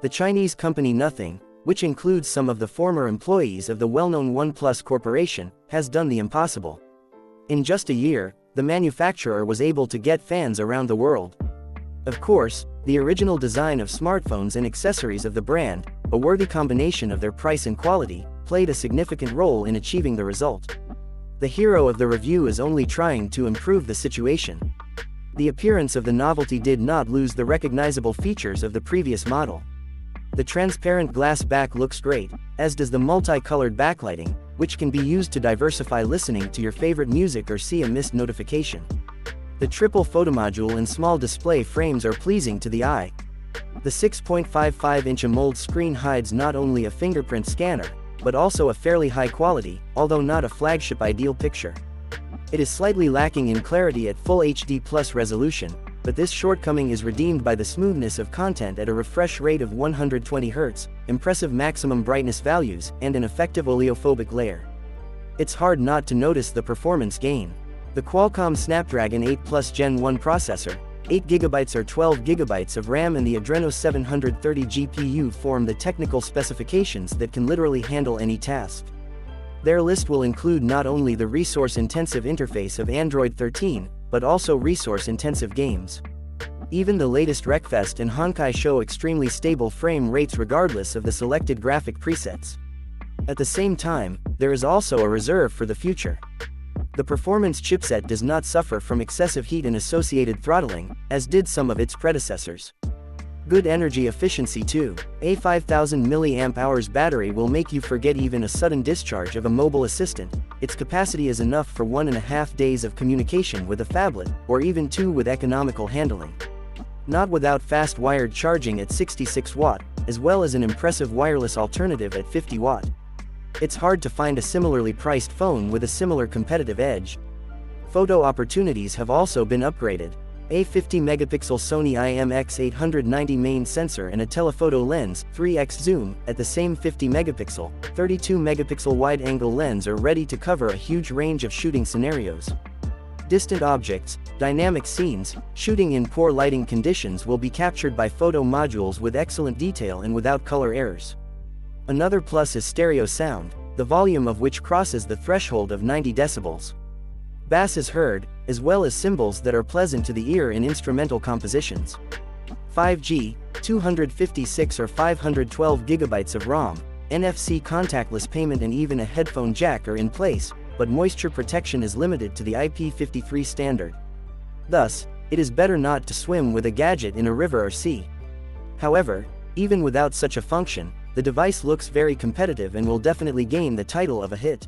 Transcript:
The Chinese company Nothing, which includes some of the former employees of the well-known OnePlus Corporation, has done the impossible. In just a year, the manufacturer was able to get fans around the world. Of course, the original design of smartphones and accessories of the brand, a worthy combination of their price and quality, played a significant role in achieving the result. The hero of the review is only trying to improve the situation. The appearance of the novelty did not lose the recognizable features of the previous model. The transparent glass back looks great, as does the multi-colored backlighting, which can be used to diversify listening to your favorite music or see a missed notification. The triple photomodule and small display frames are pleasing to the eye. The 6.55-inch AMOLED screen hides not only a fingerprint scanner, but also a fairly high quality, although not a flagship ideal picture. It is slightly lacking in clarity at Full HD Plus resolution, but this shortcoming is redeemed by the smoothness of content at a refresh rate of 120 Hz, impressive maximum brightness values, and an effective oleophobic layer. It's hard not to notice the performance gain. The Qualcomm Snapdragon 8 Plus Gen 1 processor, 8GB or 12GB of RAM and the Adreno 730 GPU form the technical specifications that can literally handle any task. Their list will include not only the resource-intensive interface of Android 13, but also resource-intensive games. Even the latest Wreckfest and Honkai show extremely stable frame rates regardless of the selected graphic presets. At the same time, there is also a reserve for the future. The performance chipset does not suffer from excessive heat and associated throttling, as did some of its predecessors. Good energy efficiency too. A 5000 mAh battery will make you forget even a sudden discharge of a mobile assistant. Its capacity is enough for 1.5 days of communication with a phablet, or even 2 with economical handling. Not without fast wired charging at 66 watt, as well as an impressive wireless alternative at 50 watt. It's hard to find a similarly priced phone with a similar competitive edge. Photo opportunities have also been upgraded. A 50-megapixel Sony IMX890 main sensor and a telephoto lens, 3x zoom, at the same 50-megapixel, 32-megapixel wide-angle lens are ready to cover a huge range of shooting scenarios. Distant objects, dynamic scenes, shooting in poor lighting conditions will be captured by photo modules with excellent detail and without color errors. Another plus is stereo sound, the volume of which crosses the threshold of 90 decibels. Bass is heard, as well as cymbals that are pleasant to the ear in instrumental compositions. 5G, 256 or 512 GB of ROM, NFC contactless payment and even a headphone jack are in place, but moisture protection is limited to the IP53 standard. Thus, it is better not to swim with a gadget in a river or sea. However, even without such a function, the device looks very competitive and will definitely gain the title of a hit.